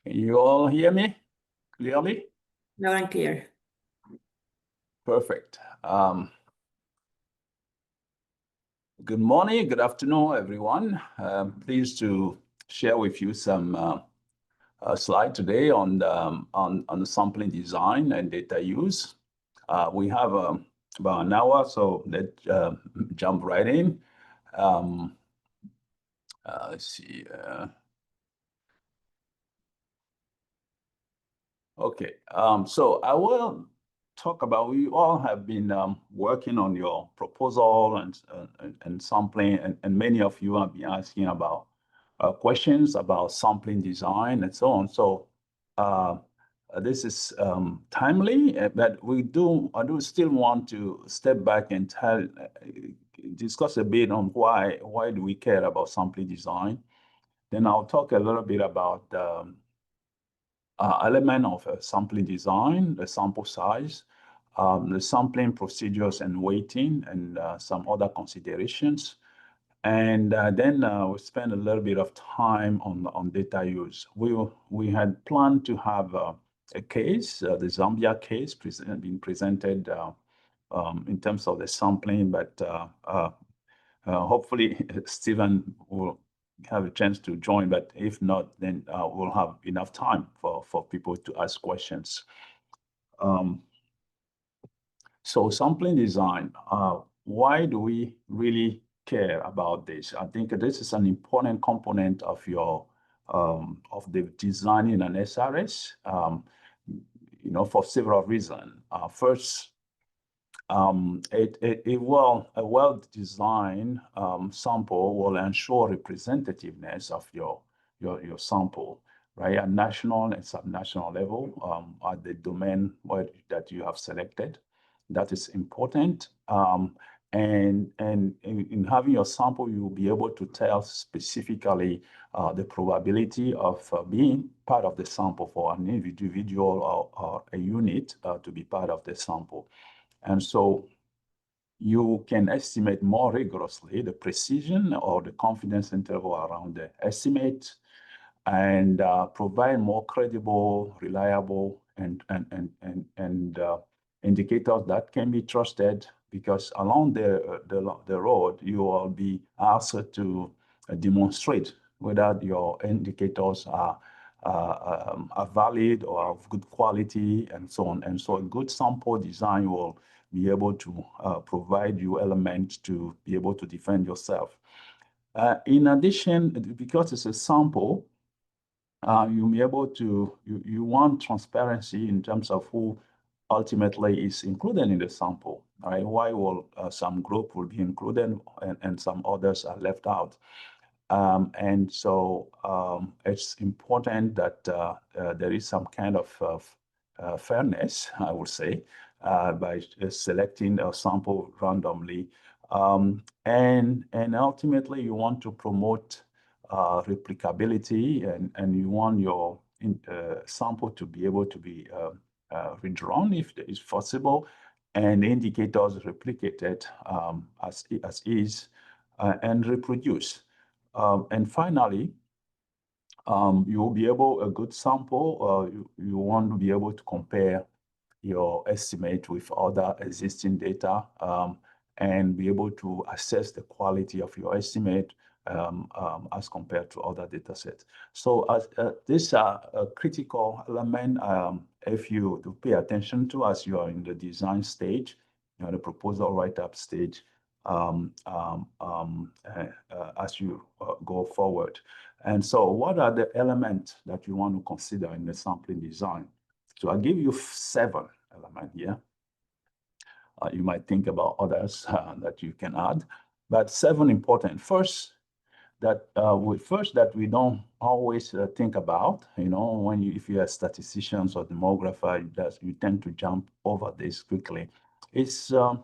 Can you all hear me clearly? Loud and clear. Perfect. Good morning, good afternoon, everyone. Pleased to share with you some slide today on the sampling design and data use. We have about an hour, so let's jump right in. Let's see. Okay, so I will talk about, we all have been working on your proposal and sampling, and many of you have been asking about questions about sampling design and so on. So this is timely, but I do still want to step back and discuss a bit on why do we care about sampling design. Then I'll talk a little bit about element of sampling design, the sample size, the sampling procedures and weighting, and some other considerations. And then we'll spend a little bit of time on data use. We had planned to have a case, the Zambia case, being presented in terms of the sampling, but hopefully Stephen will have a chance to join, but if not, then we'll have enough time for people to ask questions. So sampling design, why do we really care about this? I think this is an important component of your of the designing an SRS, for several reasons. First, a well-designed sample will ensure representativeness of your sample, right, at national and subnational level, at the domain that you have selected. That is important. And in having your sample, you will be able to tell specifically the probability of being part of the sample for an individual or a unit to be part of the sample. And so you can estimate more rigorously the precision or the confidence interval around the estimate, and provide more credible, reliable, and indicators that can be trusted, because along the road, you will be asked to demonstrate whether your indicators are valid or of good quality, and so on. And so a good sample design will be able to provide you elements to be able to defend yourself. In addition, because it's a sample, you'll be able to, you want transparency in terms of who ultimately is included in the sample, right? Why will some group will be included and some others are left out? And so it's important that there is some kind of fairness, I would say, by selecting a sample randomly. And ultimately, you want to promote replicability, and you want your sample to be able to be redrawn if it is possible, and indicators replicated as is, and reproduce. And finally, you will be able, a good sample, you want to be able to compare your estimate with other existing data, and be able to assess the quality of your estimate as compared to other data sets. So these are a critical element if you to pay attention to as you are in the design stage, the proposal write-up stage, as you go forward. And so what are the elements that you want to consider in the sampling design? So I'll give you 7 elements here. You might think about others that you can add, but 7 important. First, that we don't always think about, when if you are statisticians or demographer, you tend to jump over this quickly. It's the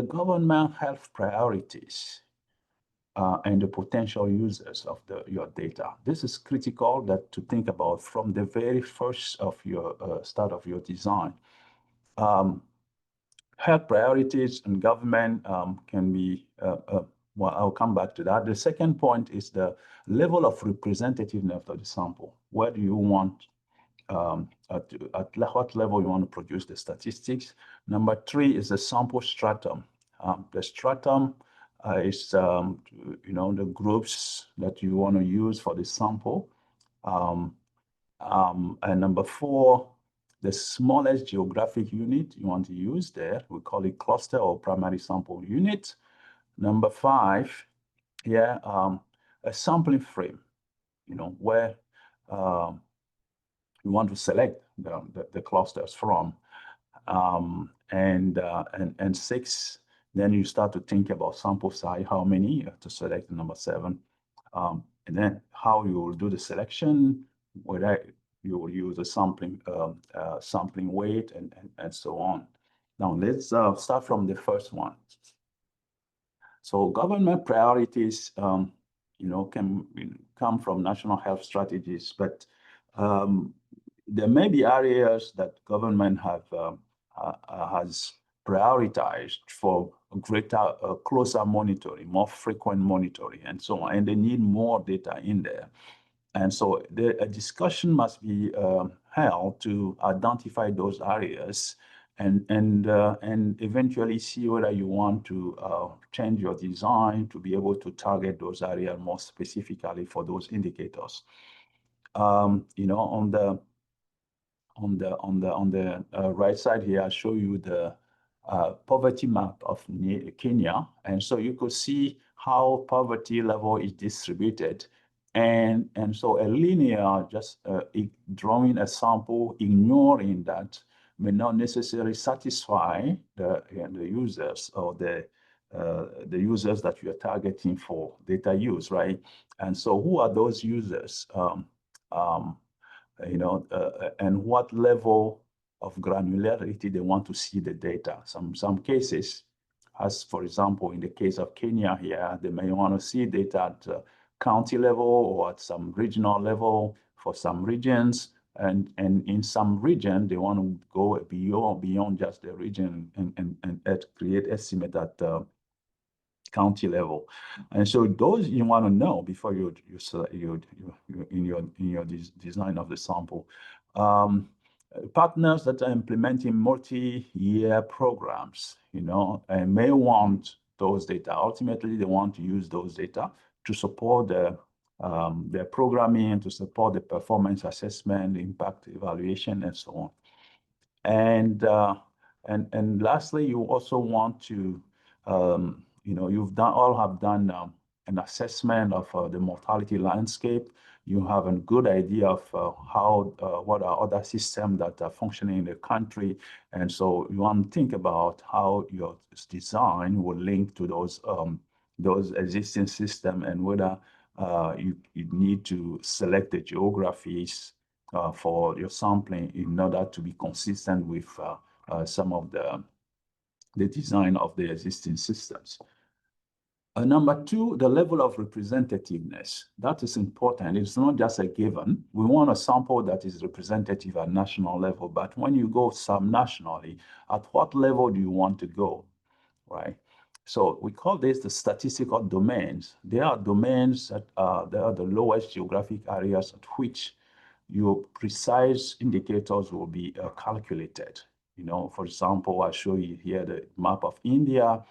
government health priorities and the potential users of your data. This is critical to think about from the very first of your start of your design. Health priorities and government can be well, I'll come back to that. The second point is the level of representativeness of the sample. Where do you want, at what level you want to produce the statistics? Number three is the sample stratum. The stratum is, the groups that you want to use for the sample. And number four, the smallest geographic unit you want to use there, we call it cluster or primary sample unit. Number five, here, a sampling frame, where you want to select the clusters from. And six, then you start to think about sample size, how many you have to select. Number seven, and then how you will do the selection, whether you will use a sampling weight and so on. Now let's start from the first one. So government priorities, can come from national health strategies, but there may be areas that government has prioritized for greater, closer monitoring, more frequent monitoring, and so on, and they need more data in there. And so a discussion must be held to identify those areas and eventually see whether you want to change your design to be able to target those areas more specifically for those indicators. On the right side here, I show you the poverty map of Kenya, and so you could see how poverty level is distributed. And so a linear, just drawing a sample, ignoring that, may not necessarily satisfy the users or the users that you are targeting for data use, right? And so who are those users? And what level of granularity they want to see the data. Some cases, as for example, in the case of Kenya here, they may want to see data at county level or at some regional level for some regions. And in some region, they want to go beyond just the region and create estimate at county level. And so those you want to know before you in your design of the sample. Partners that are implementing multi-year programs, and may want those data. Ultimately, they want to use those data to support their programming, to support the performance assessment, impact evaluation, and so on. And lastly, you also want to, all have done an assessment of the mortality landscape. You have a good idea of what are other systems that are functioning in the country. And so you want to think about how your design will link to those existing systems and whether you need to select the geographies for your sampling in order to be consistent with some of the design of the existing systems. Number two, the level of representativeness. That is important. It's not just a given. We want a sample that is representative at national level, but when you go sub-nationally, at what level do you want to go, right? So we call this the statistical domains. There are domains that they are the lowest geographic areas at which your precise indicators will be calculated. For example, I show you here the map of India.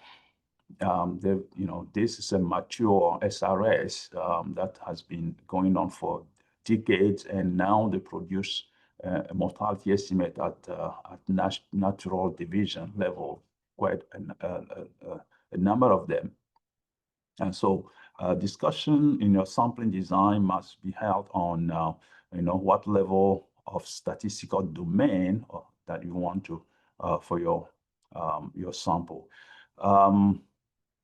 This is a mature SRS that has been going on for decades, and now they produce a mortality estimate at natural division level, quite a number of them. And so discussion in your sampling design must be held on what level of statistical domain that you want to for your sample.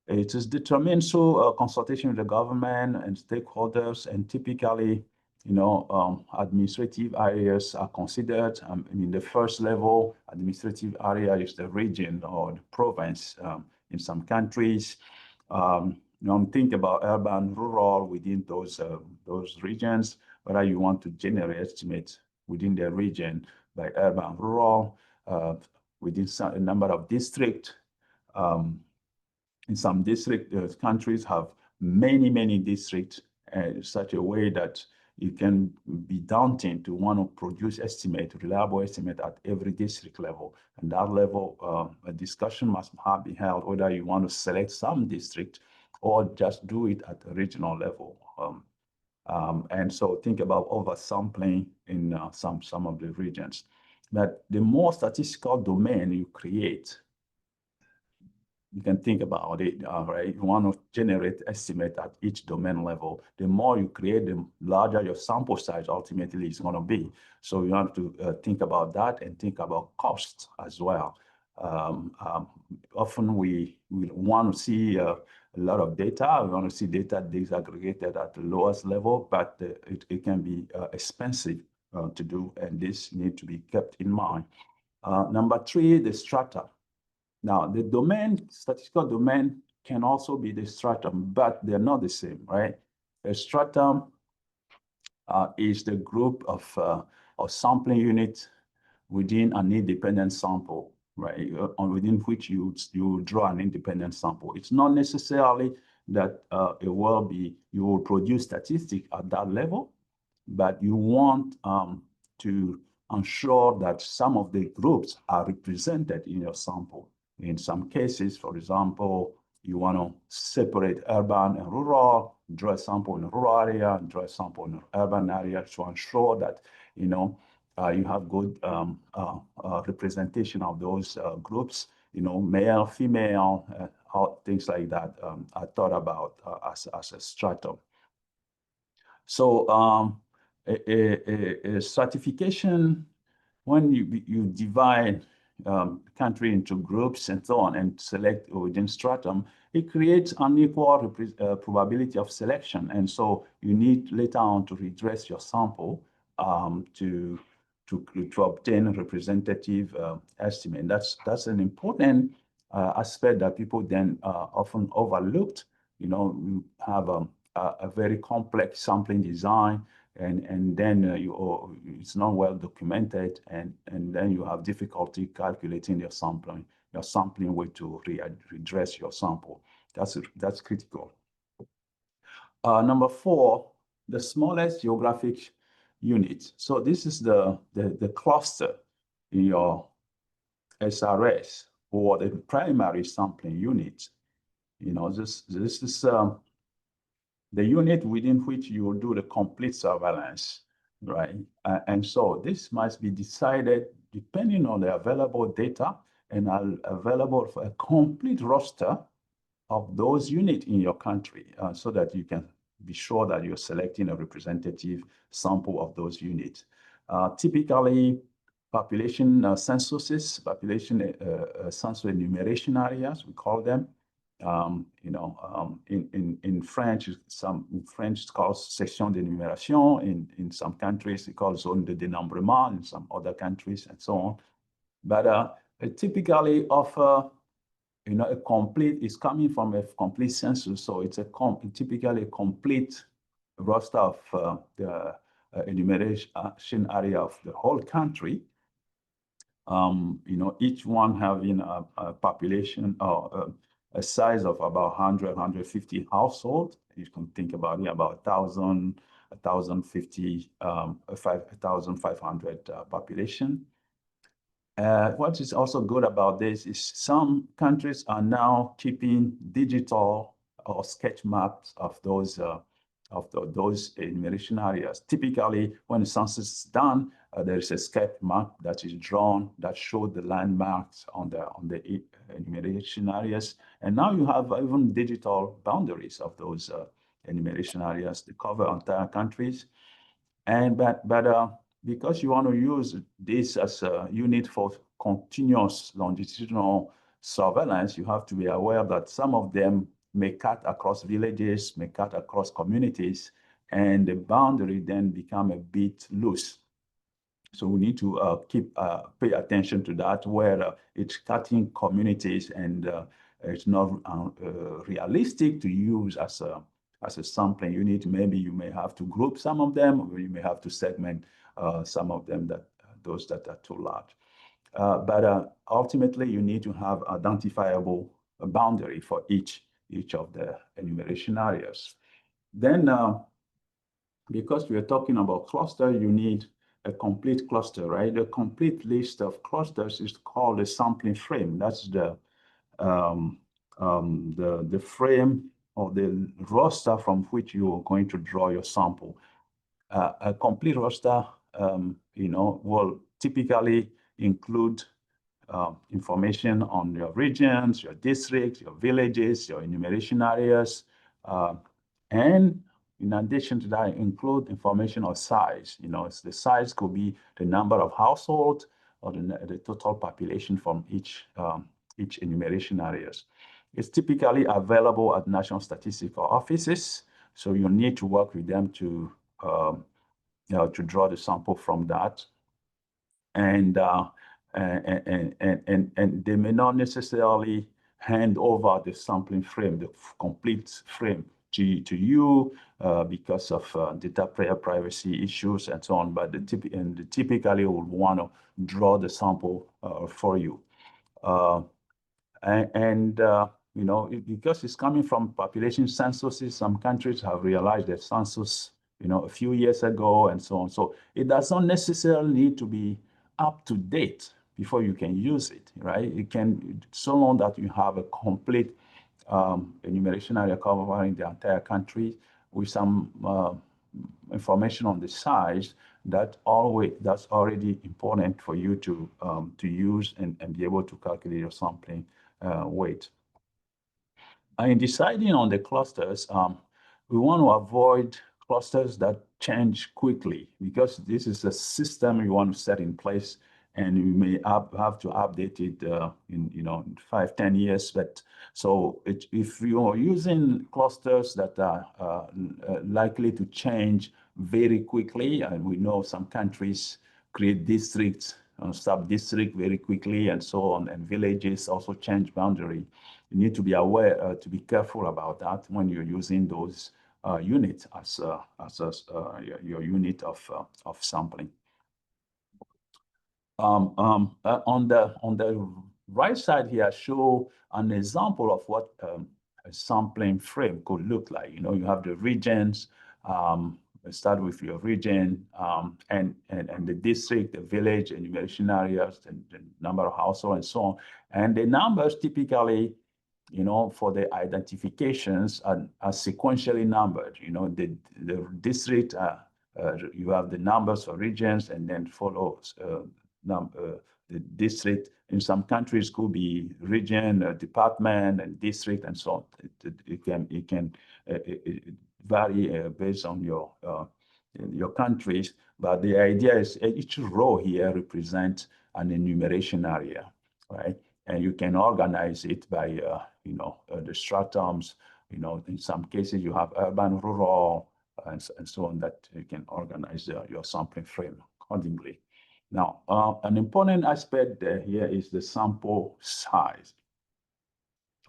It is determined through consultation with the government and stakeholders, and typically, administrative areas are considered. The first level administrative area is the region or the province in some countries. Think about urban, rural within those regions, whether you want to generate estimates within the region by urban, rural, within a number of districts. in some district, countries have many districts, such a way that it can be daunting to want to produce reliable estimate at every district level. And that level, a discussion must be held whether you want to select some district or just do it at a regional level. And so think about oversampling in some of the regions. But the more statistical domain you create, you can think about it, right? You want to generate estimate at each domain level. The more you create, the larger your sample size ultimately is going to be. So you have to think about that and think about cost as well. Often we want to see a lot of data. We want to see data disaggregated at the lowest level, but it can be expensive to do, and this needs to be kept in mind. Number 3, the strata. Now, the statistical domain can also be the stratum, but they're not the same, right? A stratum is the group of sampling units within an independent sample, right? Within which you draw an independent sample. It's not necessarily that you will produce statistics at that level, but you want to ensure that some of the groups are represented in your sample. In some cases, for example, you want to separate urban and rural, draw a sample in a rural area, and draw a sample in an urban area to ensure that, you have good representation of those groups, male, female, things like that are thought about as a stratum. So a stratification, when you divide country into groups and so on and select within stratum, it creates unequal probability of selection. And so you need later on to redress your sample to obtain a representative estimate. That's an important aspect that people then often overlooked. You have a very complex sampling design, and then it's not well documented, and then you have difficulty calculating your sampling way to redress your sample. That's critical. Number 4, the smallest geographic unit. So this is the cluster in your SRS, or the primary sampling unit. This is the unit within which you will do the complete surveillance, right? And so this must be decided depending on the available data and available for a complete roster of those units in your country, so that you can be sure that you're selecting a representative sample of those units. Typically, population censuses, population census enumeration areas, we call them. In French, it's called section d'énumération. In some countries, it's called zone de dénombrement. In some other countries, and so on. But it typically offer, it's coming from a complete census, so it's typically a complete roster of the enumeration area of the whole country. Each one having a population or a size of about 100, 150 households. You can think about it, about 1,000, 1,050, 1,500 population. What is also good about this is some countries are now keeping digital or sketch maps of those enumeration areas. Typically, when the census is done, there is a sketch map that is drawn that shows the landmarks on the enumeration areas. And now you have even digital boundaries of those enumeration areas to cover entire countries. But because you want to use this as a unit for continuous longitudinal surveillance, you have to be aware that some of them may cut across villages, may cut across communities, and the boundary then become a bit loose. So we need to pay attention to that, where it's cutting communities, and it's not realistic to use as a sampling unit. Maybe you may have to group some of them, or you may have to segment some of them, those that are too large. But ultimately, you need to have identifiable boundary for each of the enumeration areas. Then, because we are talking about cluster, you need a complete cluster, right? A complete list of clusters is called a sampling frame. That's the frame or the roster from which you are going to draw your sample. A complete roster, will typically include information on your regions, your districts, your villages, your enumeration areas, and in addition to that, include information of size. The size could be the number of households or the total population from each enumeration areas. It's typically available at national statistical offices, so you need to work with them to draw the sample from that. And they may not necessarily hand over the sampling frame, the complete frame to you because of data privacy issues and so on, but they typically will want to draw the sample for you. Because it's coming from population censuses, some countries have realized that census, a few years ago and so on. So it does not necessarily need to be up to date before you can use it, right? It can, so long that you have a complete enumeration area covering the entire country with some information on the size, that's already important for you to use and be able to calculate your sampling weight. In deciding on the clusters, we want to avoid clusters that change quickly, because this is a system you want to set in place, and you may have to update it in 5-10 years. But so if you are using clusters that are likely to change very quickly, and we know some countries create districts and sub-district very quickly and so on, and villages also change boundary. You need to be aware, to be careful about that when you're using those units as your unit of sampling. On the right side here, I show an example of what a sampling frame could look like. You have the regions. Start with your region and the district, the village, enumeration areas, the number of households, and so on. And the numbers typically, for the identifications are sequentially numbered. The district, you have the numbers for regions, and then follows the district. In some countries could be region, department, and district, and so on. It can vary based on your countries, but the idea is each row here represents an enumeration area, right? And you can organize it by the stratums. In some cases you have urban, rural, and so on, that you can organize your sampling frame accordingly. Now, an important aspect here is the sample size,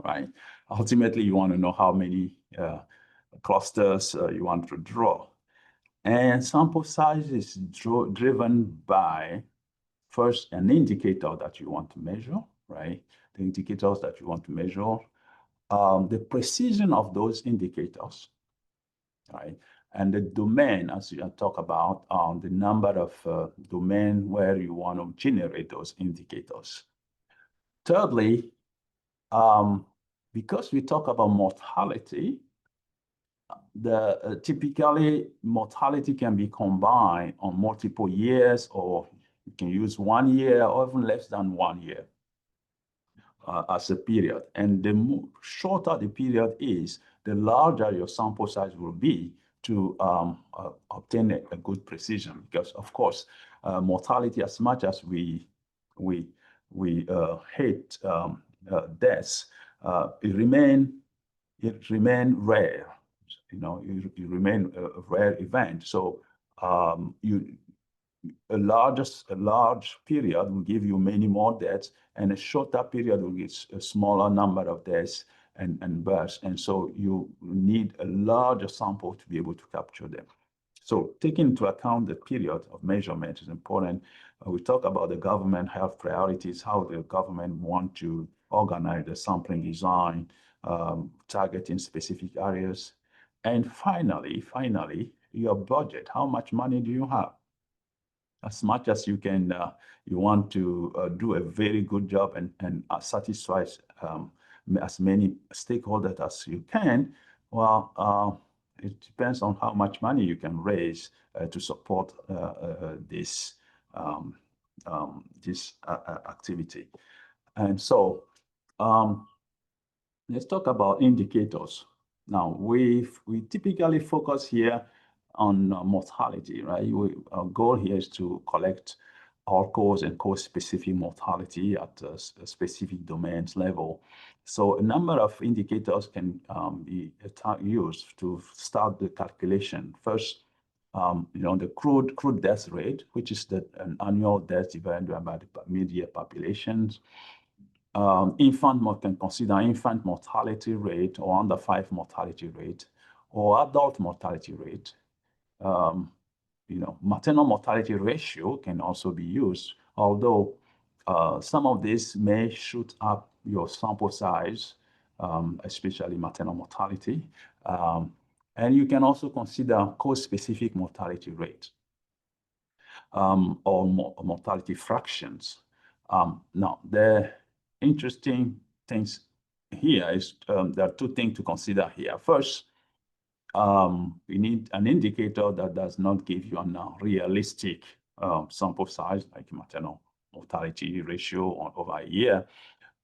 right? Ultimately, you want to know how many clusters you want to draw. And sample size is driven by, first, an indicator that you want to measure, right? The indicators that you want to measure, the precision of those indicators, right? And the domain, as you talk about, the number of domain where you want to generate those indicators. Thirdly, because we talk about mortality, typically mortality can be combined on multiple years, or you can use 1 year or even less than 1 year as a period. And the shorter the period is, the larger your sample size will be to obtain a good precision. Because of course, mortality, as much as we hate deaths, it remain rare. It remain a rare event. So a large period will give you many more deaths, and a shorter period will give a smaller number of deaths and births. And so you need a larger sample to be able to capture them. So taking into account the period of measurement is important. We talk about the government health priorities, how the government want to organize the sampling design, targeting specific areas. And finally, your budget. How much money do you have? As much as you can, you want to do a very good job and satisfy as many stakeholders as you can. Well, it depends on how much money you can raise to support this activity. And so let's talk about indicators. Now, we typically focus here on mortality, right? Our goal here is to collect all cause and cause-specific mortality at a specific domains level. So a number of indicators can be used to start the calculation. First, the crude death rate, which is an annual death divided by the mid-year populations. Infant can consider infant mortality rate or under 5 mortality rate or adult mortality rate. Maternal mortality ratio can also be used, although some of this may shoot up your sample size, especially maternal mortality. And you can also consider cause-specific mortality rate or mortality fractions. Now, the interesting things here is there are 2 things to consider here. First, we need an indicator that does not give you a realistic sample size, like maternal mortality ratio over a year.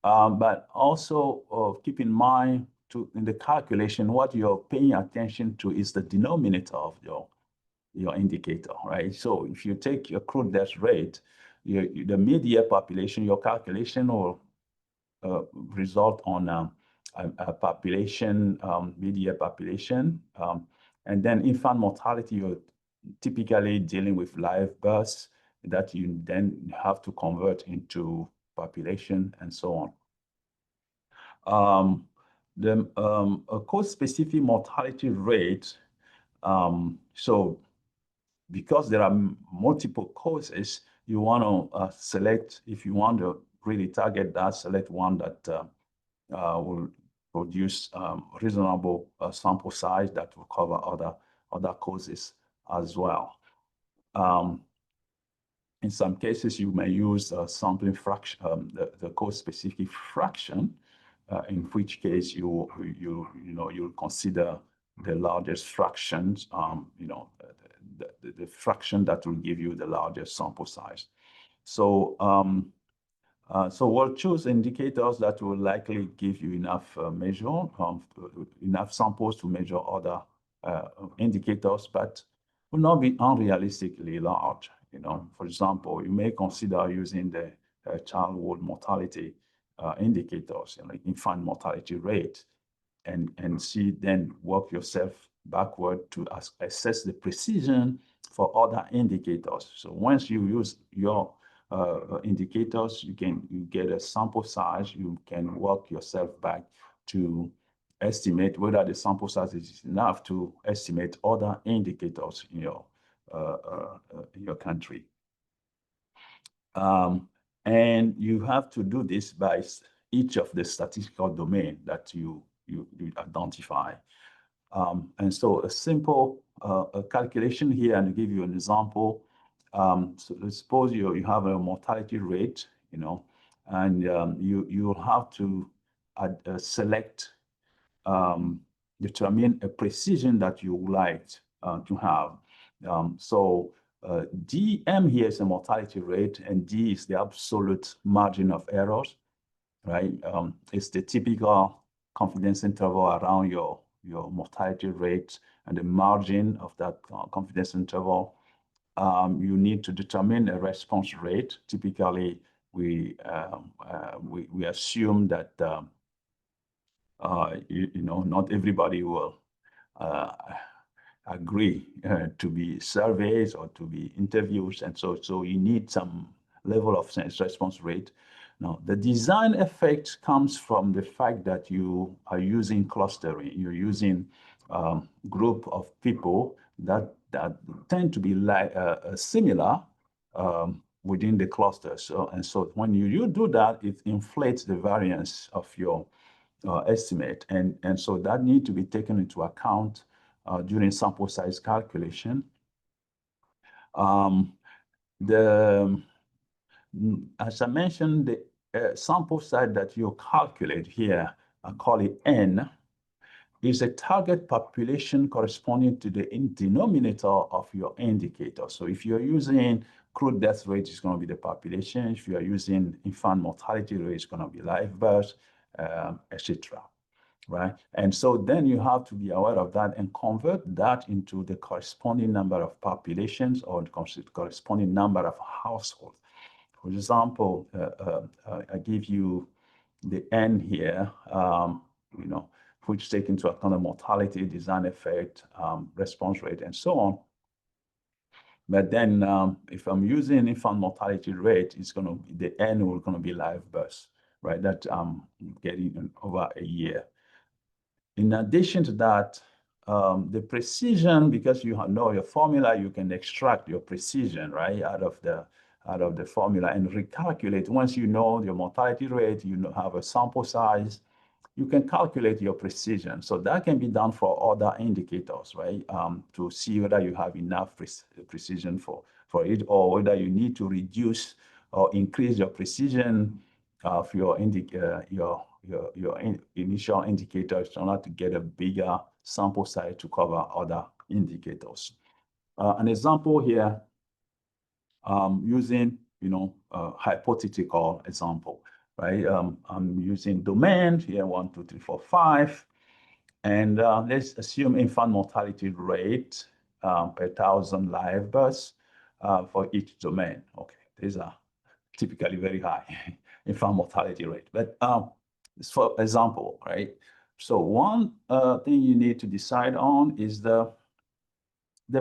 But also keep in mind in the calculation, what you're paying attention to is the denominator of your indicator, right? So if you take your crude death rate, the mid-year population, your calculation will result on a population, mid-year population. And then infant mortality, you're typically dealing with live births that you then have to convert into population and so on. The cause-specific mortality rate, so because there are multiple causes, you want to select, if you want to really target that, select one that will produce reasonable sample size that will cover other causes as well. In some cases, you may use sampling fraction, the cause-specific fraction, in which case you'll consider the largest fractions, the fraction that will give you the largest sample size. So we'll choose indicators that will likely give you enough enough samples to measure other indicators, but will not be unrealistically large. For example, you may consider using the childhood mortality indicators, like infant mortality rate, and see, then work yourself backward to assess the precision for other indicators. So once you use your indicators, you get a sample size, you can work yourself back to estimate whether the sample size is enough to estimate other indicators in your country. And you have to do this by each of the statistical domain that you identify. And so a simple calculation here, and to give you an example. So let's suppose you have a mortality rate, and you'll have to select, determine a precision that you would like to have. So DM here is the mortality rate, and D is the absolute margin of errors, right? It's the typical confidence interval around your mortality rate and the margin of that confidence interval. You need to determine a response rate. Typically, we assume that not everybody will agree to be surveys or to be interviews, and so you need some level of response rate. Now, the design effect comes from the fact that you are using clustering. You're using group of people that tend to be similar within the cluster. So when you do that, it inflates the variance of your estimate. And so that need to be taken into account during sample size calculation. As I mentioned, the sample size that you calculate here, I call it N, is a target population corresponding to the denominator of your indicator. So if you're using crude death rate, it's going to be the population. If you are using infant mortality rate, it's going to be live births, etc. Right? And so then you have to be aware of that and convert that into the corresponding number of populations or the corresponding number of households. For example, I give you the N here, which take into account the mortality, design effect, response rate, and so on. But then if I'm using infant mortality rate, it's going to be the N will going to be live births, right? That I'm getting over a year. In addition to that, the precision, because you know your formula, you can extract your precision, right, out of the formula and recalculate. Once you know your mortality rate, you have a sample size, you can calculate your precision. So that can be done for other indicators, right, to see whether you have enough precision for it, or whether you need to reduce or increase your precision of your initial indicators in order to get a bigger sample size to cover other indicators. An example here, using hypothetical example, right? I'm using domain here, 1, 2, 3, 4, 5, and let's assume infant mortality rate per 1,000 live births for each domain. Okay, these are typically very high infant mortality rate, but it's for example, right? So one thing you need to decide on is the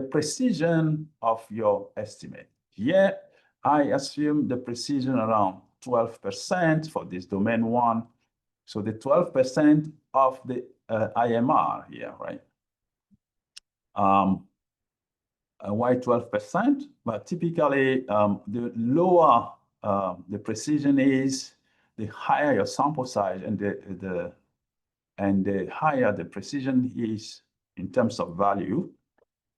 precision of your estimate. Here, I assume the precision around 12% for this domain 1. So the 12% of the IMR here, right? Why 12%? But typically, the lower the precision is, the higher your sample size, and the higher the precision is in terms of value,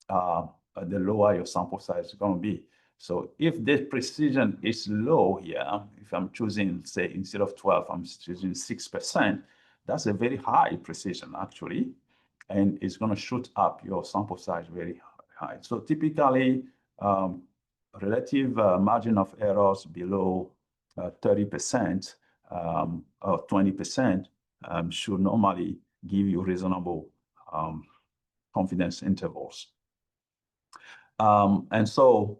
the lower your sample size is going to be. So if the precision is low here, if I'm choosing, say, instead of 12, I'm choosing 6%, that's a very high precision, actually, and it's going to shoot up your sample size very high. So typically, relative margin of errors below 30% or 20% should normally give you reasonable confidence intervals. And so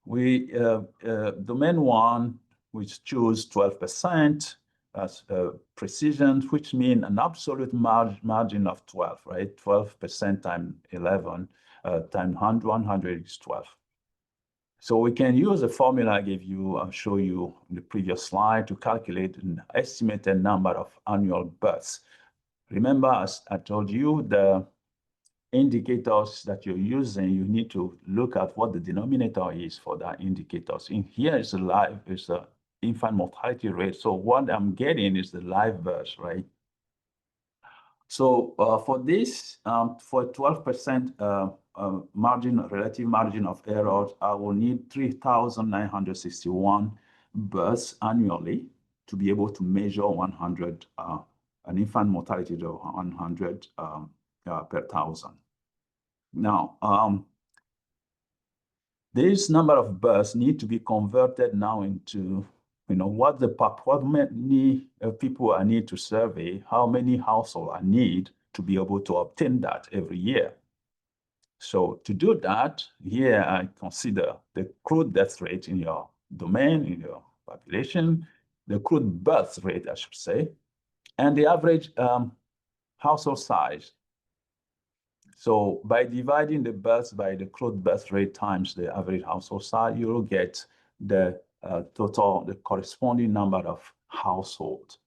we, domain 1, which choose 12% as precision, which means an absolute margin of 12, right? 12% times 11 times 100 is 12. So we can use a formula I gave you, I'll show you in the previous slide, to calculate an estimated number of annual births. Remember, as I told you, the indicators that you're using, you need to look at what the denominator is for that indicators. In here is the infant mortality rate. So what I'm getting is the live births, right? So for this, for 12% relative margin of error, I will need 3,961 births annually to be able to measure 100, an infant mortality of 100 per 1,000. Now, this number of births need to be converted now into, what many people I need to survey, how many households I need to be able to obtain that every year. So to do that, here I consider the crude death rate in your domain, in your population, the crude birth rate, I should say, and the average household size. So by dividing the births by the crude birth rate times the average household size, you will get the the corresponding number of households.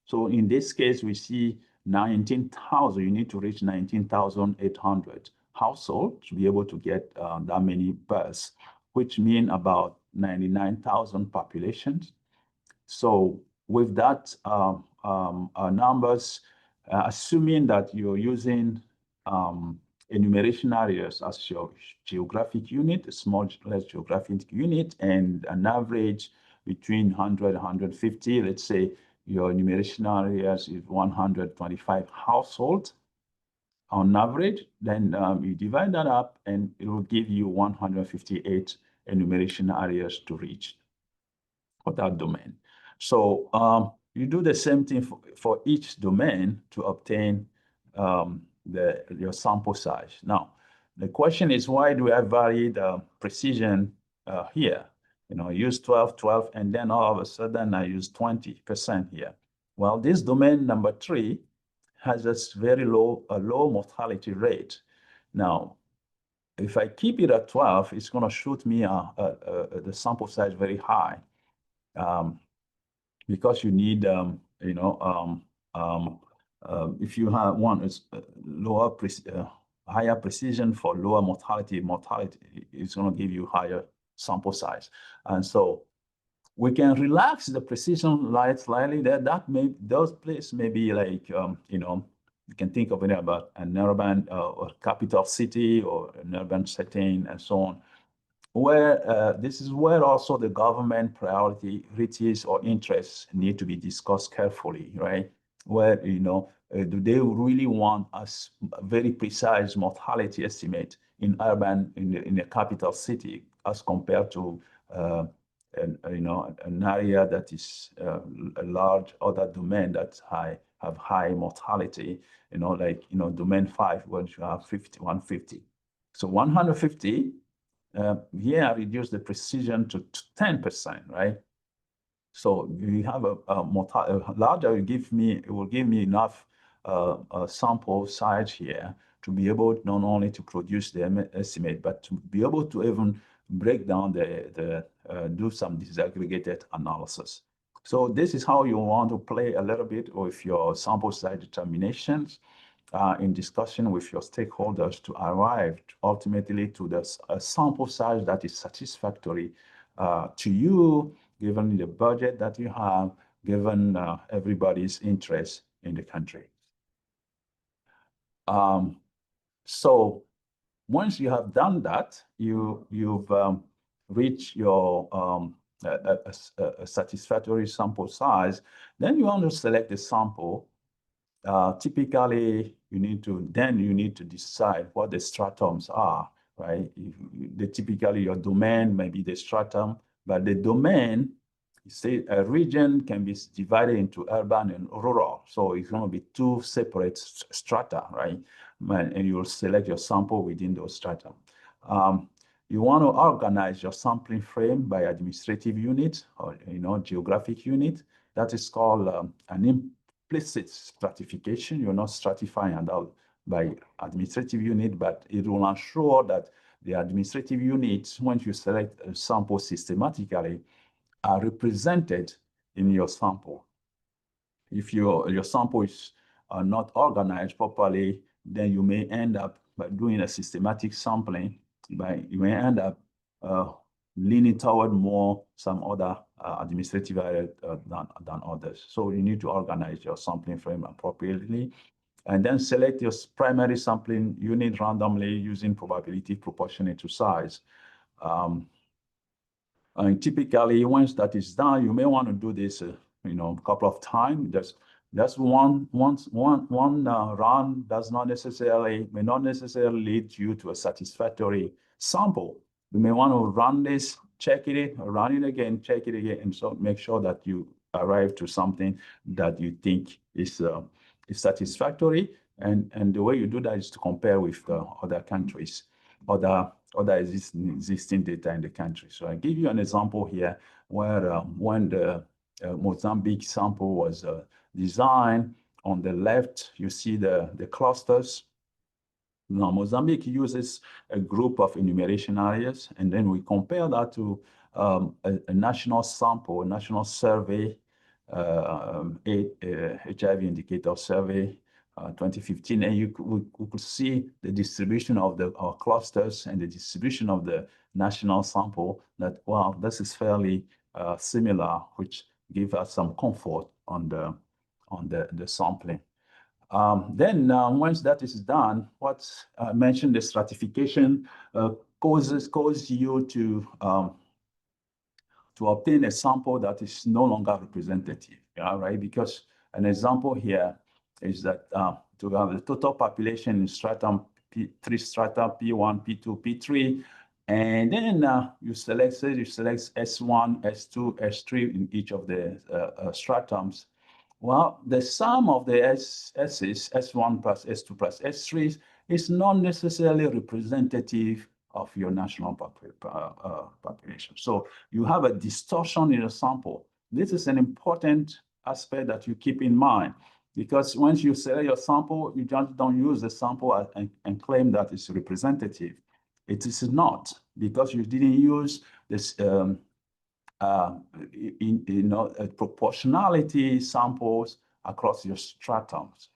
So in this case, we see 19,000. You need to reach 19,800 households to be able to get that many births, which mean about 99,000 populations. So with that numbers, assuming that you're using enumeration areas as your geographic unit, a small less geographic unit, and an average between 100 and 150, let's say your enumeration areas is 125 households on average, then you divide that up and it will give you 158 enumeration areas to reach for that domain. So you do the same thing for each domain to obtain your sample size. Now, the question is, why do I vary the precision here? You know, I use 12, 12, and then all of a sudden I use 20% here. Well, this domain number 3 has a very low mortality rate. Now, if I keep it at 12, it's going to shoot me the sample size very high. Because you need, if you have one is higher precision for lower mortality is going to give you higher sample size. And so we can relax the precision slightly there. Those places may be like, you can think of it about an urban or capital city or an urban setting and so on, where this is where also the government priorities or interests need to be discussed carefully, right? Where, do they really want a very precise mortality estimate in urban, in a capital city as compared to, an area that is a large other domain that have high mortality, domain 5, where you have 150. So 150, here I reduce the precision to 10%, right? So you have a larger, it will give me enough sample size here to be able not only to produce the estimate, but to be able to even break down do some disaggregated analysis. So this is how you want to play a little bit with your sample size determinations in discussion with your stakeholders to arrive ultimately to the sample size that is satisfactory to you, given the budget that you have, given everybody's interest in the country. So once you have done that, you've reached your a satisfactory sample size, then you want to select the sample. Typically, you need to decide what the stratums are, right? Typically, your domain may be the stratum, but the domain, say a region can be divided into urban and rural. So it's going to be 2 separate strata, right? And you will select your sample within those strata. You want to organize your sampling frame by administrative unit or geographic unit. That is called an implicit stratification. You're not stratifying by administrative unit, but it will ensure that the administrative units, once you select a sample systematically, are represented in your sample. If your sample is not organized properly, then you may end up by doing a systematic sampling, you may end up leaning toward more some other administrative area than others. So you need to organize your sampling frame appropriately, and then select your primary sampling unit randomly using probability proportionate to size. And typically, once that is done, you may want to do this, a couple of times. That's one run may not necessarily lead you to a satisfactory sample. You may want to run this, check it, run it again, check it again, and so make sure that you arrive to something that you think is satisfactory. And the way you do that is to compare with other countries, other existing data in the country. So I give you an example here where when the Mozambique sample was designed, on the left, you see the clusters. Now, Mozambique uses a group of enumeration areas, and then we compare that to a national sample, a national survey, HIV indicator survey 2015, and we could see the distribution of our clusters and the distribution of the national sample. That, wow, this is fairly similar, which give us some comfort on the sampling. Then once that is done, what I mentioned, the stratification causes you to obtain a sample that is no longer representative, right? Because an example here is that to have the total population in stratum three strata, P1, P2, P3, and then you select S1, S2, S3 in each of the stratums. Well, the sum of the S's, S1 plus S2 plus S3, is not necessarily representative of your national population. So you have a distortion in the sample. This is an important aspect that you keep in mind, because once you select your sample, you just don't use the sample and claim that it's representative. It is not, because you didn't use this proportionality samples across your stratums.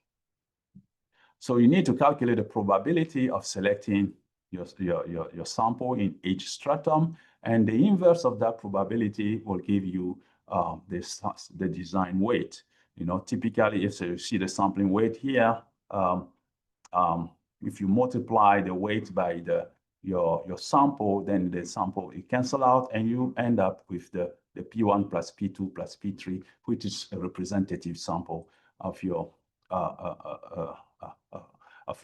So you need to calculate the probability of selecting your sample in each stratum, and the inverse of that probability will give you the design weight. Typically, if you see the sampling weight here, if you multiply the weight by your sample, then the sample it cancel out, and you end up with the P1 plus P2 plus P3, which is a representative sample of your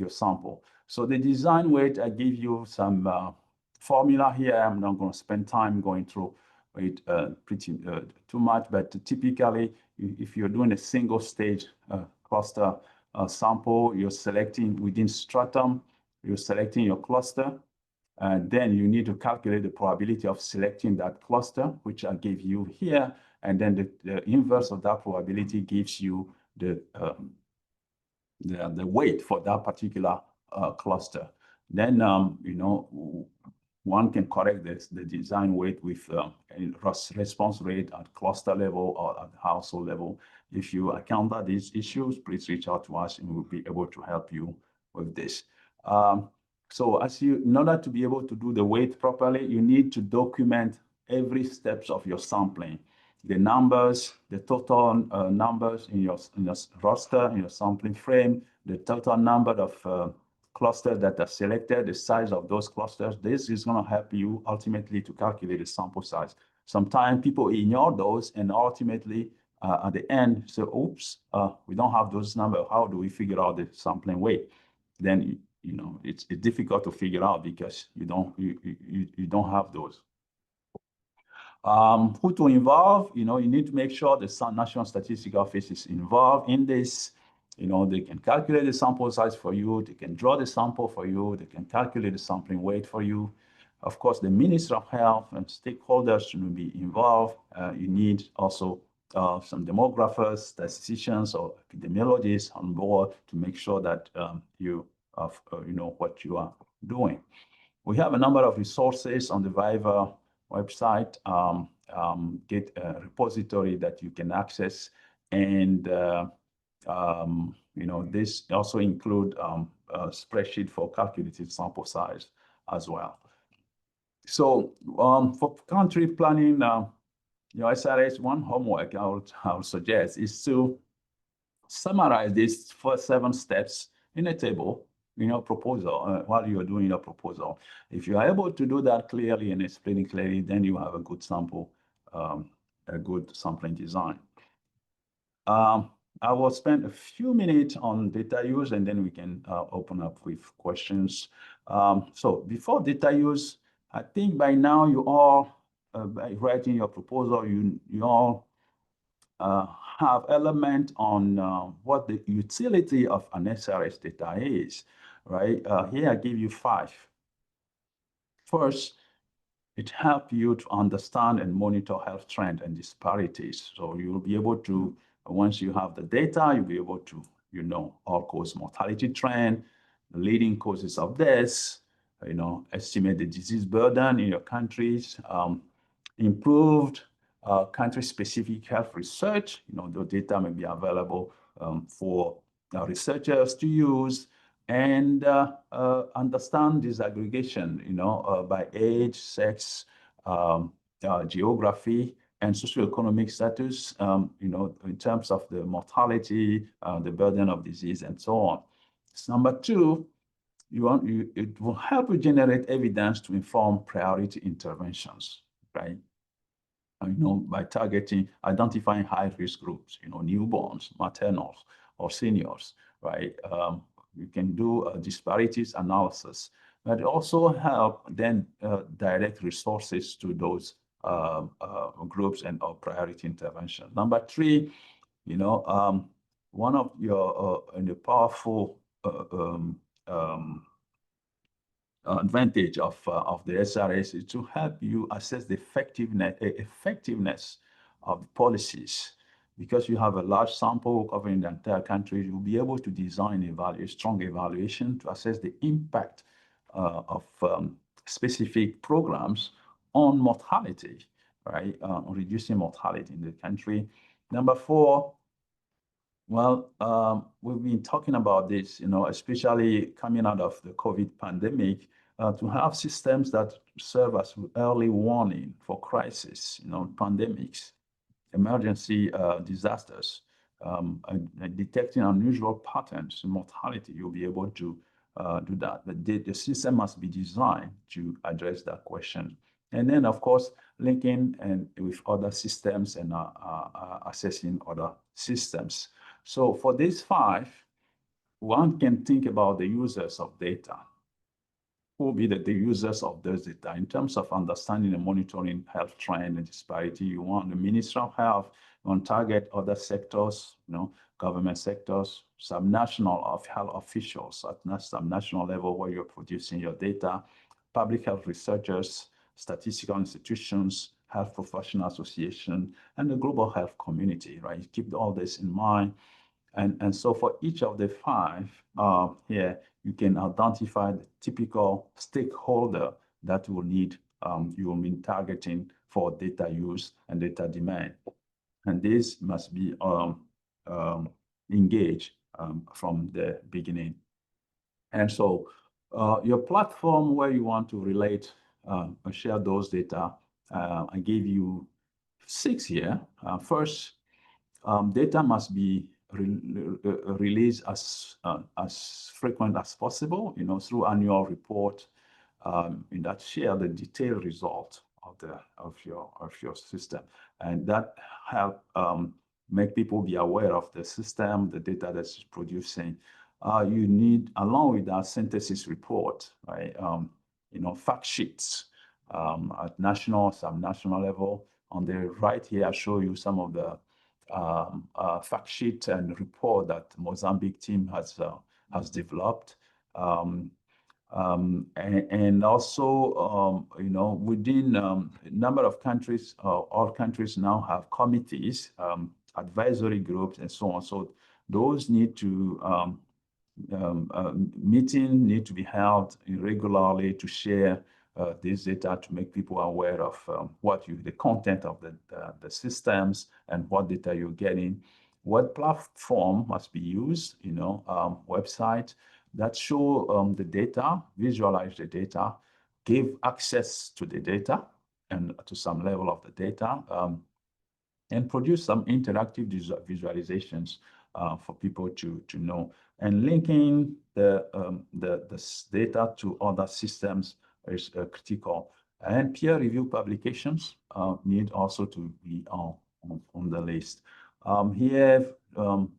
sample. So the design weight, I give you some formula here. I'm not going to spend time going through it pretty too much, but typically, if you're doing a single stage cluster sample, you're selecting within stratum, you're selecting your cluster, and then you need to calculate the probability of selecting that cluster, which I gave you here, and then the inverse of that probability gives you the weight for that particular cluster. Then one can correct the design weight with response rate at cluster level or at household level. If you encounter these issues, please reach out to us and we'll be able to help you with this. So in order to be able to do the weight properly, you need to document every steps of your sampling. The numbers, the total numbers in your roster, in your sampling frame, the total number of clusters that are selected, the size of those clusters. This is going to help you ultimately to calculate the sample size. Sometimes people ignore those and ultimately at the end say, oops, we don't have those numbers. How do we figure out the sampling weight? Then it's difficult to figure out because you don't have those. Who to involve? You need to make sure the National Statistical Office is involved in this. They can calculate the sample size for you. They can draw the sample for you. They can calculate the sampling weight for you. Of course, the Ministry of Health and stakeholders should be involved. You need also some demographers, statisticians, or epidemiologists on board to make sure that you know what you are doing. We have a number of resources on the Viva website, get a repository that you can access, and this also include a spreadsheet for calculated sample size as well. So for country planning, SRS, one homework I would suggest is to summarize these first 7 steps in a table in your proposal while you're doing your proposal. If you are able to do that clearly and explain it clearly, then you have a good sample, a good sampling design. I will spend a few minutes on data use, and then we can open up with questions. So before data use, I think by now you all, by writing your proposal, you all have element on what the utility of an SRS data is, right? Here I give you 5. First, it helps you to understand and monitor health trend and disparities. So you'll be able to, once you have the data, you'll be able to, all-cause mortality trend, the leading causes of deaths, estimate the disease burden in your countries, improved country-specific health research. The data may be available for researchers to use and understand disaggregation, by age, sex, geography, and socioeconomic status, in terms of the mortality, the burden of disease, and so on. So number two, it will help you generate evidence to inform priority interventions, right? By identifying high-risk groups, newborns, maternals, or seniors, right? You can do a disparities analysis, but it also help then direct resources to those groups and priority intervention. Number three, one of your powerful advantage of the SRS is to help you assess the effectiveness of the policies. Because you have a large sample covering the entire country, you'll be able to design a strong evaluation to assess the impact of specific programs on mortality, right? On reducing mortality in the country. Number four, well, we've been talking about this, especially coming out of the COVID pandemic, to have systems that serve as early warning for crisis, pandemics, emergency disasters, detecting unusual patterns in mortality. You'll be able to do that. But the system must be designed to address that question. And then, of course, linking and with other systems and assessing other systems. So for these five, one can think about the users of data. Who will be the users of those data in terms of understanding and monitoring health trend and disparity? You want the Ministry of Health, you want to target other sectors, government sectors, subnational of health officials at subnational level where you're producing your data, public health researchers, statistical institutions, health professional association, and the global health community, right? Keep all this in mind. And so for each of the five here, you can identify the typical stakeholder that you will be targeting for data use and data demand. And this must be engaged from the beginning. And so your platform where you want to relate and share those data, I gave you 6 here. First, data must be released as frequent as possible, through annual report, in that share the detailed result of your system, and that help make people be aware of the system, the data that's producing. You need, along with that, synthesis report, right? Fact sheets at national, subnational level. On the right here, I show you some of the fact sheet and report that Mozambique team has developed. And also, within a number of countries, all countries now have committees, advisory groups, and so on. So those need to, meetings need to be held regularly to share this data to make people aware of the content of the systems and what data you're getting. What platform must be used, website that show the data, visualize the data, give access to the data and to some level of the data, and produce some interactive visualizations for people to know. And linking the data to other systems is critical. And peer review publications need also to be on the list. Here,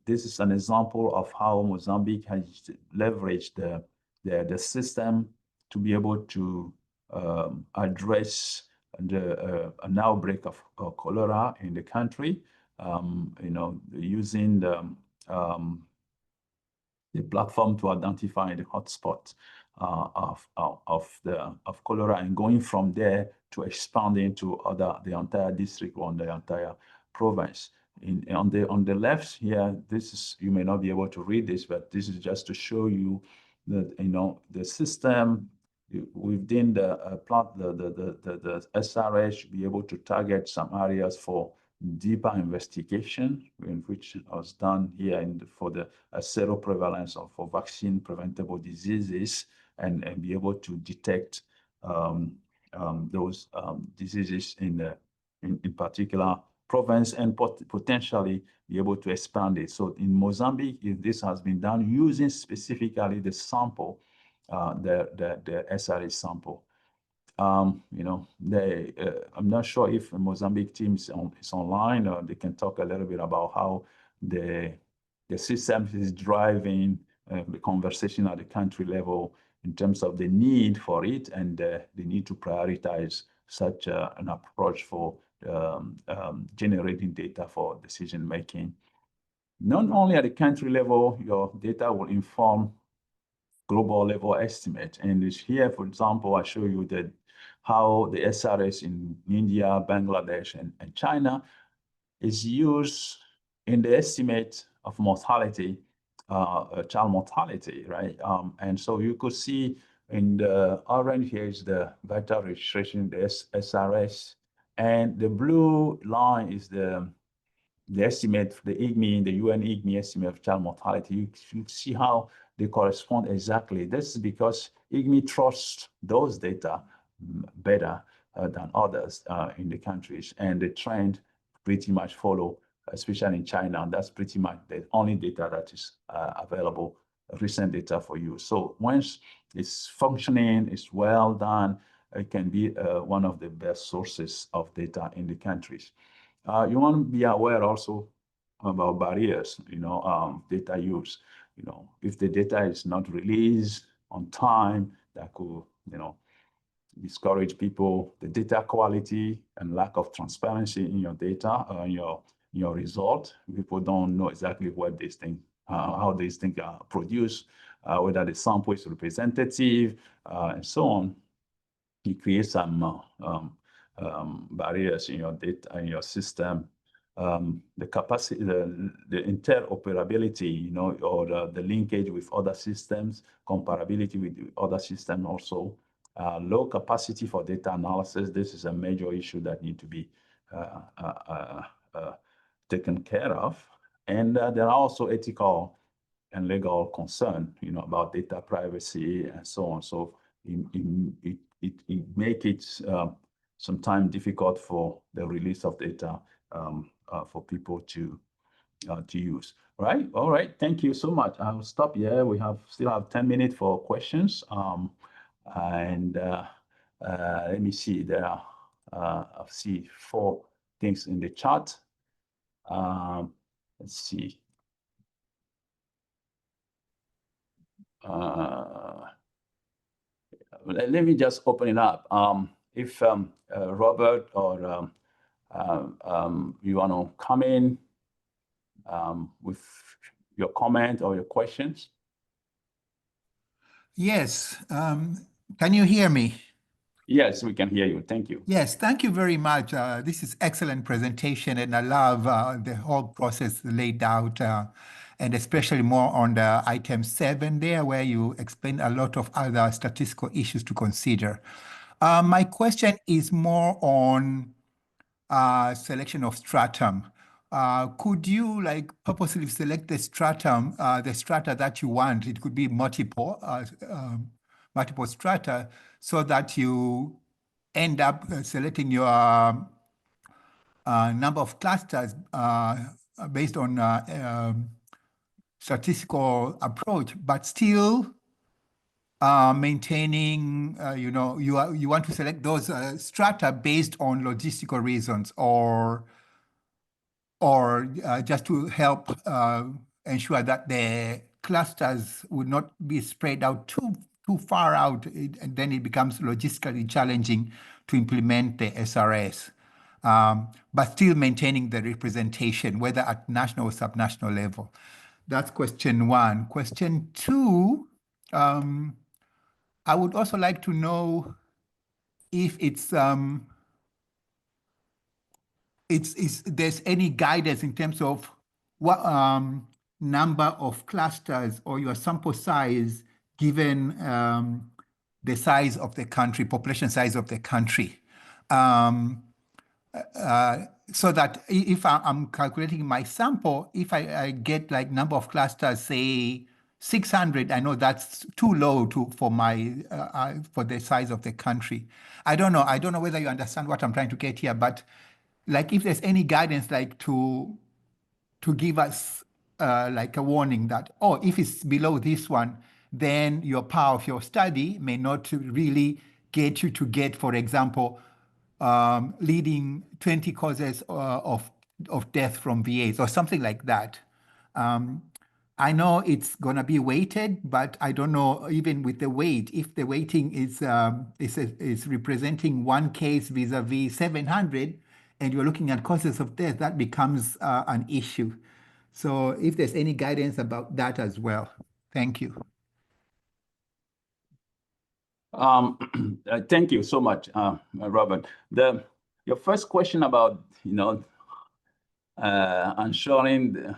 this is an example of how Mozambique has leveraged the system to be able to address an outbreak of cholera in the country, using the platform to identify the hotspot of cholera, and going from there to expanding to the entire district or the entire province. On the left here, this is, you may not be able to read this, but this is just to show you that the system within the SRS should be able to target some areas for deeper investigation, in which was done here for the seroprevalence for vaccine preventable diseases, and be able to detect those diseases in particular province, and potentially be able to expand it. So in Mozambique, this has been done using specifically the sample, the SRA sample. I'm not sure if the Mozambique team is online, or they can talk a little bit about how the system is driving the conversation at the country level in terms of the need for it, and the need to prioritize such an approach for generating data for decision making. Not only at the country level, your data will inform global level estimate. And here, for example, I show you that how the SRS in India, Bangladesh, and China is used in the estimate of mortality, child mortality, right? And so you could see in the orange here is the vital registration, the SRS, and the blue line is the estimate, the IGMI, the UN IGMI estimate of child mortality. You see how they correspond exactly. This is because IGMI trusts those data better than others in the countries, and the trend pretty much follow, especially in China. And that's pretty much the only data that is available, recent data for you. So once it's functioning, it's well done, it can be one of the best sources of data in the countries. You want to be aware also about barriers, data use. If the data is not released on time, that could, discourage people. The data quality and lack of transparency in your data, your result. People don't know exactly what these things, how these things are produced, whether the sample is representative, and so on. It creates some barriers in your data, in your system. The capacity, the interoperability, or the linkage with other systems, comparability with other systems also. Low capacity for data analysis. This is a major issue that needs to be taken care of. And there are also ethical and legal concern, about data privacy and so on. So it makes it sometimes difficult for the release of data for people to use. Right? All right. Thank you so much. I'll stop here. We still have 10 minutes for questions. And let me see. There are I see 4 things in the chat. Let's see. Let me just open it up. If Robert or you want to come in with your comment or your questions. Yes. Can you hear me? Yes, we can hear you. Thank you. Yes, thank you very much. This is excellent presentation, and I love the whole process laid out, and especially more on the item 7 there, where you explain a lot of other statistical issues to consider. My question is more on selection of stratum. Could you purposely select the stratum, the strata that you want? It could be multiple strata, so that you end up selecting your number of clusters based on statistical approach, but still maintaining, you want to select those strata based on logistical reasons, or just to help ensure that the clusters would not be spread out too far out, and then it becomes logistically challenging to implement the SRS, but still maintaining the representation, whether at national or subnational level. That's question 1. Question 2, I would also like to know if there's any guidance in terms of what number of clusters or your sample size given the size of the country, population size of the country. so that if I'm calculating my sample, if I get like number of clusters, say 600, I know that's too low for my for the size of the country. I don't know. I don't know whether you understand what I'm trying to get here, but like if there's any guidance like to give us like a warning that, oh, if it's below this one, then your power of your study may not really get you to get, for example, leading 20 causes of death from VAs or something like that. I know it's going to be weighted, but I don't know, even with the weight, if the weighting is representing one case vis-a-vis 700, and you're looking at causes of death, that becomes an issue. So if there's any guidance about that as well. Thank you. Thank you so much, Robert. Your first question about, ensuring the,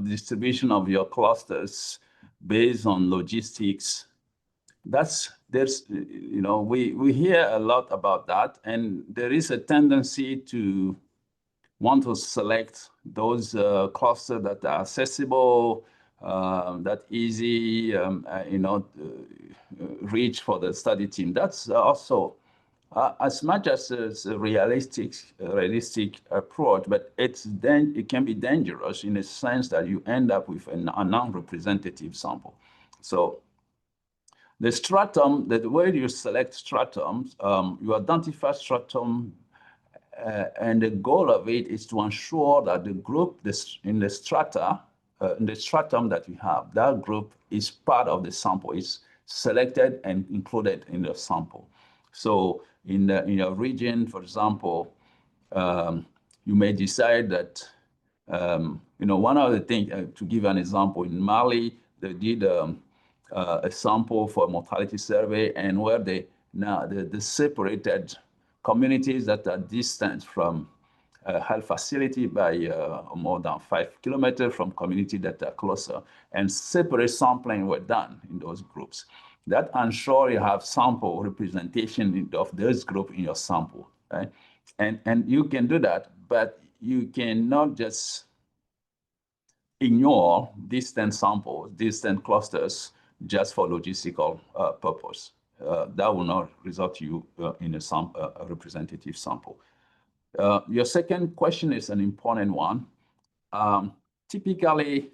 distribution of your clusters based on logistics. We hear a lot about that, and there is a tendency to want to select those clusters that are accessible, that easy, reach for the study team. That's also as much as it's a realistic approach, but it can be dangerous in a sense that you end up with a non-representative sample. So the stratum, the way you select stratums, you identify stratum, and the goal of it is to ensure that the group in the strata, in the stratum that you have, that group is part of the sample, is selected and included in the sample. So in your region, for example, you may decide that, one of the things, to give an example, in Mali, they did a sample for a mortality survey, and where they separated communities that are distant from a health facility by more than 5 kilometers from communities that are closer, and separate sampling were done in those groups. That ensure you have sample representation of those groups in your sample, right? And you can do that, but you cannot just ignore distant samples, distant clusters, just for logistical purpose. That will not result you in a representative sample. Your second question is an important one. Typically,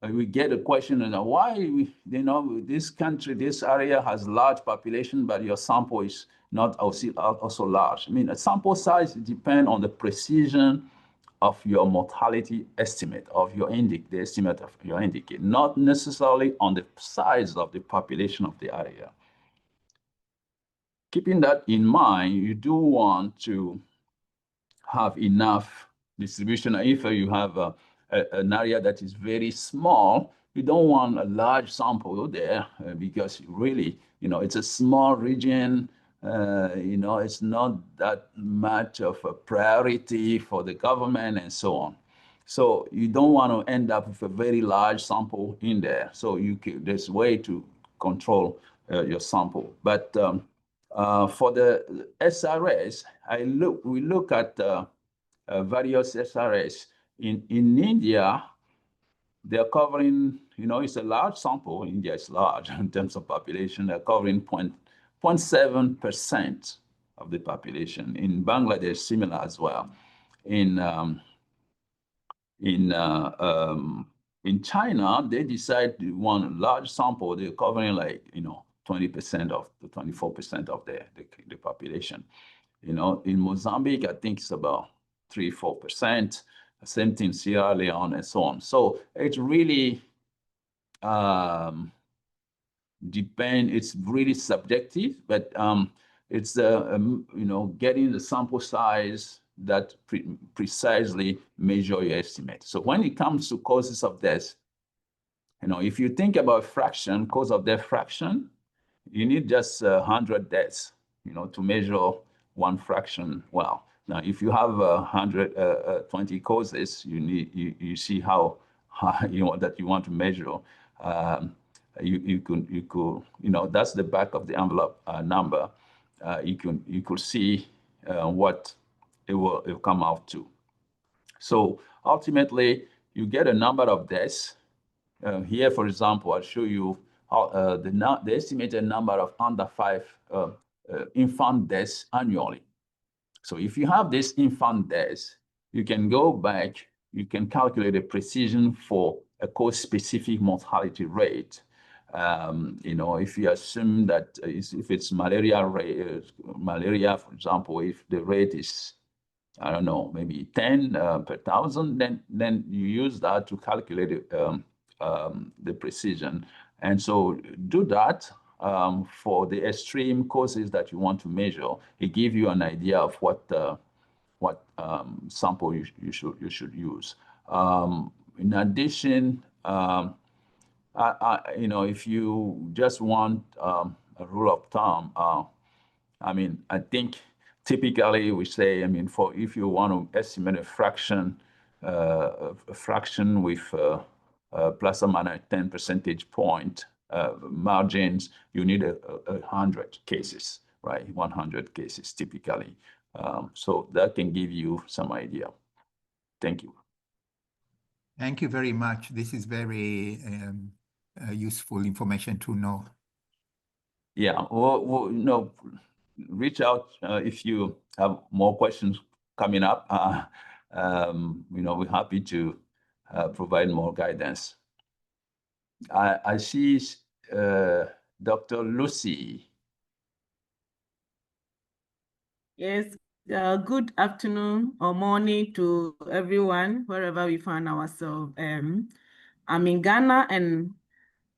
we get a question, why, this country, this area has large population, but your sample is not also large. I mean, a sample size depends on the precision of your mortality estimate, of your the estimate of your indicator, not necessarily on the size of the population of the area. Keeping that in mind, you do want to have enough distribution. If you have an area that is very small, you don't want a large sample there because really, it's a small region. It's not that much of a priority for the government and so on. So you don't want to end up with a very large sample in there. So there's a way to control your sample. But for the SRS, we look at various SRS. In India, they're covering, it's a large sample. India is large in terms of population. They're covering 0.7% of the population. In Bangladesh, similar as well. In China, they decide to want a large sample. They're covering 20% of the 24% of the population. In Mozambique, I think it's about 3-4%. Same thing, Sierra Leone, and so on. So it really depends. It's really subjective, but it's getting the sample size that precisely measure your estimate. So when it comes to causes of death, if you think about fraction, cause of death fraction, you need just 100 deaths, to measure one fraction well. Now, if you have 120 causes, you see how that you want to measure. You could, that's the back of the envelope number. You could see what it will come out to. So ultimately, you get a number of deaths. Here, for example, I'll show you how, the estimated number of under 5 infant deaths annually. So if you have this infant deaths, you can go back, you can calculate a precision for a cause-specific mortality rate. If you assume that if it's malaria, malaria, for example, if the rate is, I don't know, maybe 10 per thousand, then you use that to calculate the precision. And so do that for the extreme causes that you want to measure. It gives you an idea of what sample you should use. In addition, if you just want a rule of thumb, I think typically we say, for if you want to estimate a fraction with plus or minus 10 percentage point margins, you need 100 cases, right? 100 cases typically. So that can give you some idea. Thank you. Thank you very much. This is very useful information to know. Yeah, well, reach out if you have more questions coming up. We're happy to provide more guidance. I see Dr. Lucy. Yes, good afternoon or morning to everyone, wherever we find ourselves. I'm in Ghana, and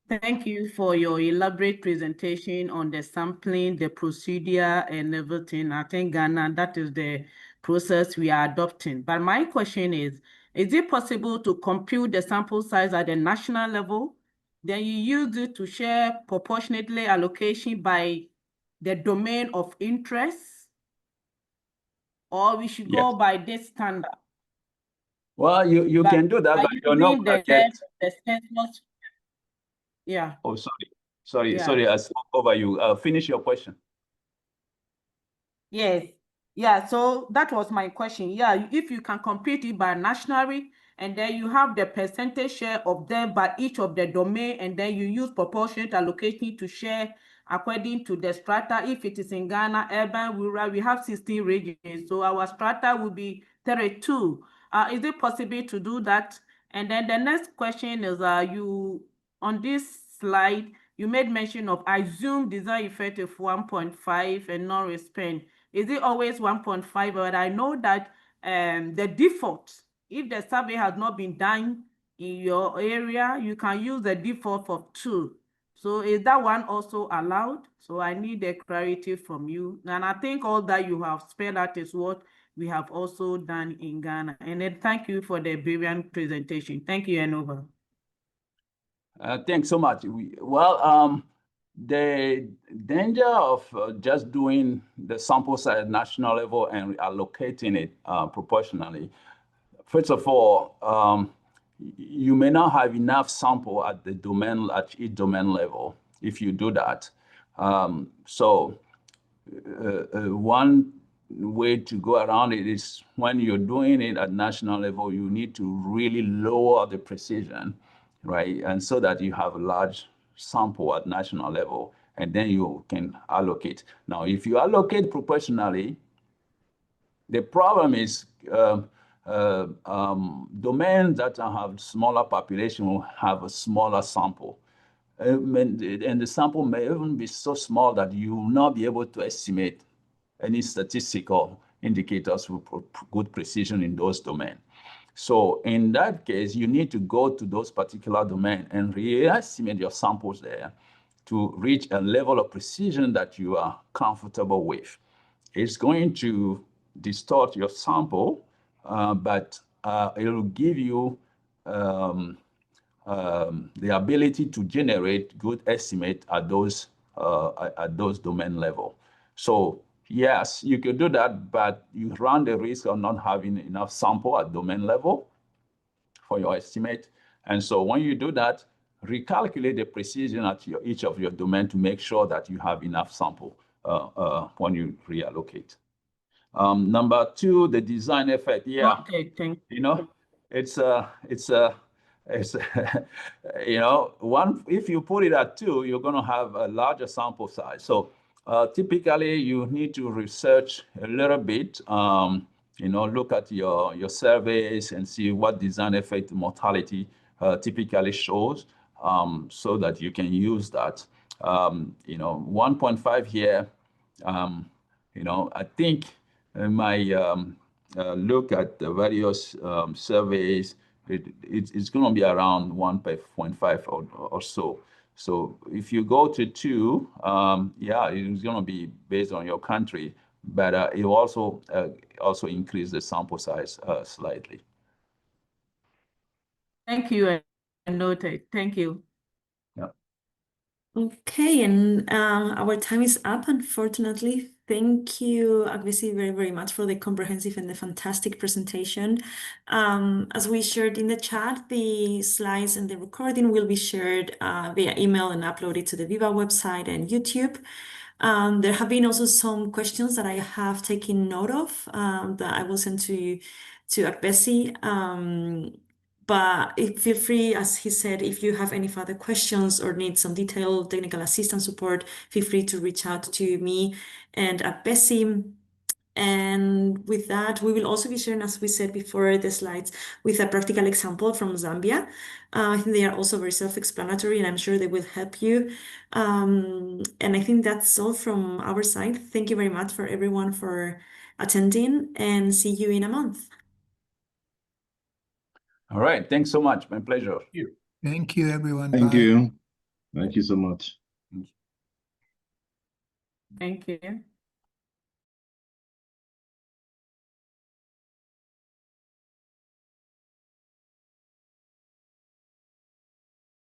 thank you for your elaborate presentation on the sampling, the procedure, and everything. I think Ghana, that is the process we are adopting. But my question is it possible to compute the sample size at the national level? Then you use it to share proportionately allocation by the domain of interest? Or we should go by this standard? Well, you can do that, but you're not going to get... Yeah. Oh, sorry, I spoke over you. Finish your question. Yes. Yeah, so that was my question. Yeah, if you can compute it by nationally, and then you have the percentage share of them by each of the domain, and then you use proportionate allocation to share according to the strata. If it is in Ghana, urban, rural, we have 16 regions, so our strata will be 32. Is it possible to do that? And then the next question is, you on this slide, you made mention of assumed design effective 1.5 and non-respect. Is it always 1.5? But I know that the default, if the survey has not been done in your area, you can use the default for 2. So is that one also allowed? So I need the clarity from you. And I think all that you have spelled out is what we have also done in Ghana. And then thank you for the brilliant presentation. Thank you, and over. Thanks so much. The danger of just doing the sample size at national level and allocating it proportionally, first of all, you may not have enough sample at each domain level if you do that. One way to go around it is when you're doing it at national level, you need to really lower the precision, right? And so that you have a large sample at national level, and then you can allocate. Now, if you allocate proportionally, the problem is domains that have smaller population will have a smaller sample. And the sample may even be so small that you will not be able to estimate any statistical indicators with good precision in those domains. So in that case, you need to go to those particular domains and re-estimate your samples there to reach a level of precision that you are comfortable with. It's going to distort your sample, but it will give you the ability to generate good estimate at those domain level. So yes, you could do that, but you run the risk of not having enough sample at domain level for your estimate. And so when you do that, recalculate the precision at each of your domain to make sure that you have enough sample when you reallocate. Number two, the design effect. Yeah, Okay, thank you. you know, it's you know, one, if you put it at 2, you're going to have a larger sample size. So typically you need to research a little bit, you know, look at your surveys and see what design effect mortality typically shows, so that you can use that. You know, 1.5 here, you know, I think my look at the various surveys, it's going to be around 1.5 or so. So if you go to 2, yeah, it's going to be based on your country, but it will also increase the sample size slightly. Thank you, and noted. Thank you. Yeah. Okay, and our time is up, unfortunately. Thank you, Agbessi, very, very much for the comprehensive and the fantastic presentation. As we shared in the chat, the slides and the recording will be shared via email and uploaded to the Viva website and YouTube. There have been also some questions that I have taken note of that I will send to Agbessi. But feel free, as he said, if you have any further questions or need some detailed technical assistance support, feel free to reach out to me and Agbessi. And with that, we will also be sharing, as we said before, the slides with a practical example from Zambia. I think they are also very self-explanatory, and I'm sure they will help you. And I think that's all from our side. Thank you very much for everyone for attending, and see you in a month. All right. Thanks so much. My pleasure. Thank you, everyone. Thank Bye. you. Thank you so much. Thank you.